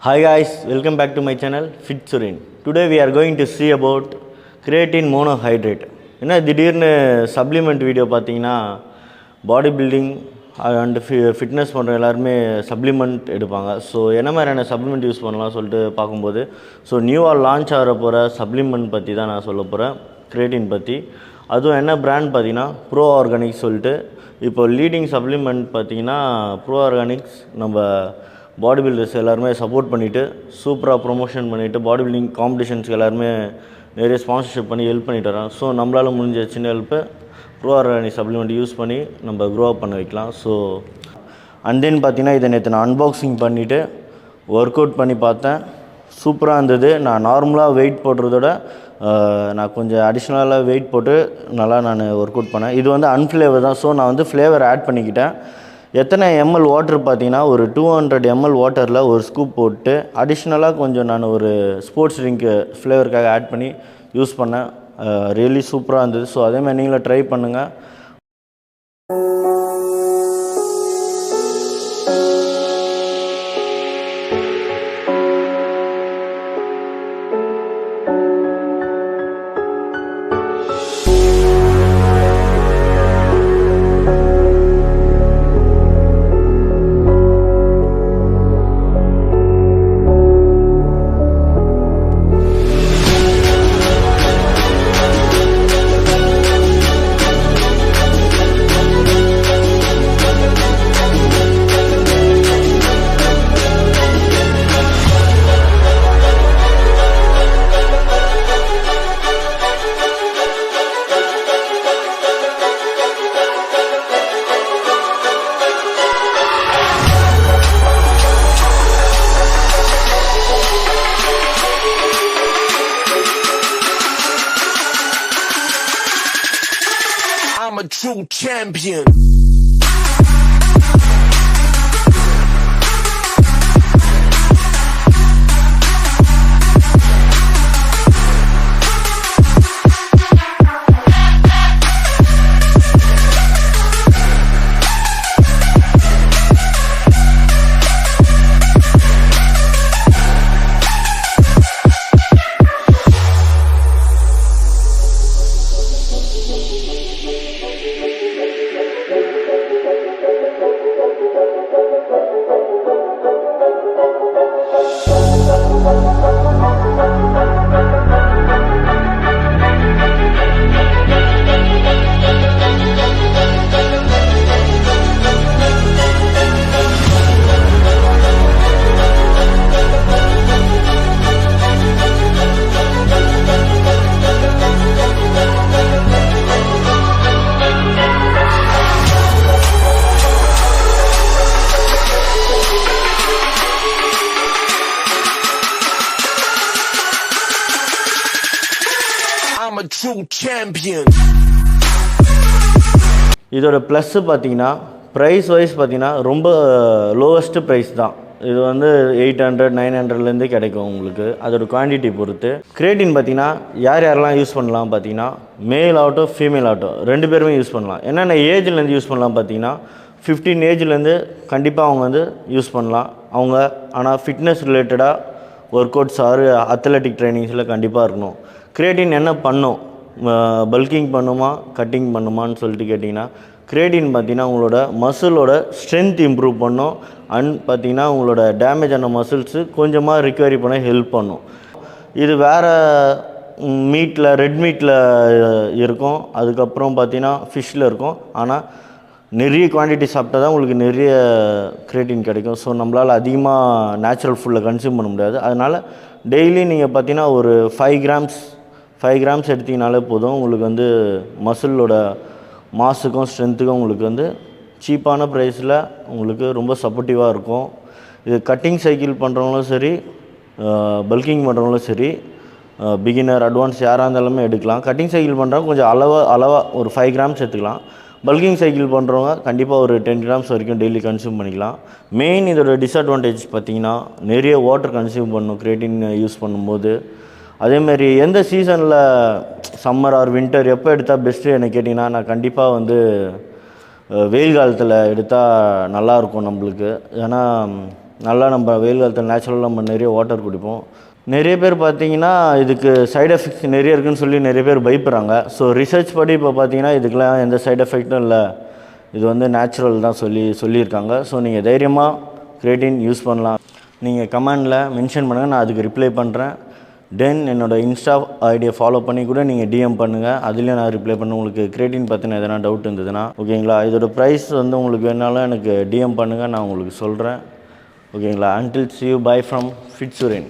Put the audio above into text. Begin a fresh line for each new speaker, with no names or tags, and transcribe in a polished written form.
Hi guys, welcome back to my channel Fit Surin. Today we are going to see about Creatine Monohydrate. என்ன திடீர்னு supplement video பார்த்தீங்கன்னா body building and fitness பண்ணுற எல்லாருமே supplement எடுப்பாங்க. So என்ன மாதிரியான supplement use பண்ணலாம் சொல்லிட்டு பார்க்கும்போது நியூவாக லான்ச் ஆகிற போகிற சப்ளிமெண்ட் பற்றி தான் நான் சொல்ல போகிறேன், கிரியேட்டின் பற்றி. அதுவும் என்ன பிராண்ட் பார்த்தீங்கன்னா Prorganiq சொல்லிட்டு. இப்போ லீடிங் சப்ளிமெண்ட் பார்த்தீங்கன்னா Prorganiq நம்ம பாடி பில்டர்ஸ் எல்லாருமே சப்போர்ட் பண்ணிவிட்டு சூப்பராக ப்ரொமோஷன் பண்ணிவிட்டு பாடி பில்டிங் காம்படிஷன்ஸ்க்கு எல்லாருமே நிறைய ஸ்பான்சர்ஷிப் பண்ணி ஹெல்ப் பண்ணிட்டு வரோம். ஸோ நம்மளால் முடிஞ்ச சின்ன ஹெல்ப்பு Prorganiq சப்ளிமெண்ட் யூஸ் பண்ணி நம்ம க்ரோ அப் பண்ண வைக்கலாம். ஸோ அண்ட் தென் பார்த்திங்கன்னா இதை நேற்று நான் அன்பாக்சிங் பண்ணிவிட்டு ஒர்க் அவுட் பண்ணி பார்த்தேன். சூப்பராக இருந்தது. நான் நார்மலாக வெயிட் போடுறதோட நான் கொஞ்சம் அடிஷ்னலாக வெயிட் போட்டு நல்லா நான் ஒர்க் அவுட் பண்ணேன். இது வந்து அன்ஃப்ளேவர் தான். ஸோ நான் வந்து ஃப்ளேவர் ஆட் பண்ணிக்கிட்டேன். எத்தனை எம்எல் வாட்டர் பார்த்தீங்கன்னா ஒரு 200 ml வாட்டரில் ஒரு ஸ்கூப் போட்டு அடிஷ்னலாக கொஞ்சம் நான் ஒரு ஸ்போர்ட்ஸ் ட்ரிங்க்கு ஃப்ளேவருக்காக ஆட் பண்ணி யூஸ் பண்ணேன். ரியலி சூப்பராக இருந்தது. ஸோ அதேமாதிரி நீங்களும் ட்ரை பண்ணுங்கள்.
I'm a true champion. I'm a true champion.
இதோட ப்ளஸ்ஸு பார்த்தீங்கன்னா ப்ரைஸ் வைஸ் பார்த்தீங்கன்னா ரொம்ப லோவஸ்ட்டு ப்ரைஸ் தான். இது வந்து 800 900லேருந்து கிடைக்கும் உங்களுக்கு, அதோட குவான்டிட்டி பொறுத்து. கிரியேட்டின் பார்த்தீங்கன்னா யாரெல்லாம் யூஸ் பண்ணலாம் பார்த்தீங்கன்னா மேல் ஆகட்டும் ஃபீமேல் ஆகட்டும் ரெண்டு பேருமே யூஸ் பண்ணலாம். என்னென்ன ஏஜ்லேருந்து யூஸ் பண்ணலாம் பார்த்தீங்கன்னா 15 ஏஜ்லேருந்து கண்டிப்பாக அவங்க வந்து யூஸ் பண்ணலாம். அவங்க ஆனால் ஃபிட்னஸ் ரிலேட்டடாக ஒர்க் அவுட்ஸ் ஆர் அத்லெட்டிக் ட்ரைனிங்ஸில் கண்டிப்பாக இருக்கணும். கிரியேட்டின் என்ன பண்ணும், பல்கிங் பண்ணுமா கட்டிங் பண்ணுமான்னு சொல்லிட்டு கேட்டிங்கன்னா கிரியேட்டின் பார்த்திங்கன்னா உங்களோட மசிலோட ஸ்ட்ரென்த் இம்ப்ரூவ் பண்ணும். அண்ட் பார்த்திங்கன்னா உங்களோட டேமேஜ் ஆன மசில்ஸு கொஞ்சமாக ரிக்கவரி பண்ண ஹெல்ப் பண்ணும். இது வேறு மீட்டில் ரெட் மீட்டில் இருக்கும், அதுக்கப்புறம் பார்த்திங்கன்னா ஃபிஷ்ஷில் இருக்கும். ஆனால் நிறைய குவான்டிட்டி சாப்பிட்டா தான் உங்களுக்கு நிறைய கிரியேட்டின் கிடைக்கும். ஸோ நம்மளால் அதிகமாக நேச்சுரல் ஃபுட்டில் கன்சியூம் பண்ண முடியாது. அதனால் டெய்லி நீங்கள் பார்த்தீங்கன்னா ஒரு 5 grams எடுத்திங்கனாலே போதும். உங்களுக்கு வந்து மசிலோட மாஸுக்கும் ஸ்ட்ரென்த்துக்கும் உங்களுக்கு வந்து சீப்பான ப்ரைஸில் உங்களுக்கு ரொம்ப சப்போர்ட்டிவாக இருக்கும். இது கட்டிங் சைக்கிள் பண்ணுறவங்களும் சரி, பல்கிங் பண்ணுறவங்களும் சரி, பிகினர் அட்வான்ஸ் யாராக இருந்தாலுமே எடுக்கலாம். கட்டிங் சைக்கிள் பண்ணுறவங்க கொஞ்சம் அளவாக ஒரு 5 grams எடுத்துக்கலாம். பல்கிங் சைக்கிள் பண்ணுறவங்க கண்டிப்பாக ஒரு 10 grams வரைக்கும் டெய்லி கன்சியூம் பண்ணிக்கலாம். மெயின் இதோட டிஸ்அட்வான்டேஜ் பார்த்திங்கன்னா நிறைய வாட்டர் கன்சியூம் பண்ணணும் கிரியேட்டின் யூஸ் பண்ணும்போது. அதேமாரி எந்த சீசனில் சம்மர் ஆர் வின்டர் எப்போ எடுத்தால் பெஸ்ட்டு என்ன கேட்டிங்கன்னா, நான் கண்டிப்பாக வெயில் காலத்தில் எடுத்தால் நல்லாயிருக்கும் நம்மளுக்கு. ஏன்னா நல்லா நம்ம வெயில் காலத்தில் நேச்சுரலாக நம்ம நிறைய வாட்டர் குடிப்போம். நிறைய பேர் பார்த்தீங்கன்னா இதுக்கு சைடு எஃபெக்ட்ஸ் நிறைய இருக்குதுன்னு சொல்லி நிறைய பேர் பயப்படுறாங்க. ஸோ ரிசர்ச் படி இப்போ பார்த்தீங்கன்னா இதுக்கெலாம் எந்த சைடு எஃபெக்ட்டும் இல்லை, இது வந்து நேச்சுரல் தான் சொல்லியிருக்காங்க. ஸோ நீங்கள் தைரியமாக கிரியேட்டின் யூஸ் பண்ணலாம். நீங்கள் கமெண்டில் மென்ஷன் பண்ணுங்கள், நான் அதுக்கு ரிப்ளை பண்ணுறேன். தென் என்னோடய இன்ஸ்டா ஐடியை ஃபாலோ பண்ணி கூட நீங்கள் டிஎம் பண்ணுங்கள், அதுலேயும் நான் ரிப்ளை பண்ணேன். உங்களுக்கு கிரியேட்டின் பற்றின எதனா டவுட் இருந்ததுன்னா ஓகேங்களா. இதோட ப்ரைஸ் வந்து உங்களுக்கு வேணாலும் எனக்கு டிஎம் பண்ணுங்கள், நான் உங்களுக்கு சொல்கிறேன் ஓகேங்களா. Until see you, bye from Fit Suren.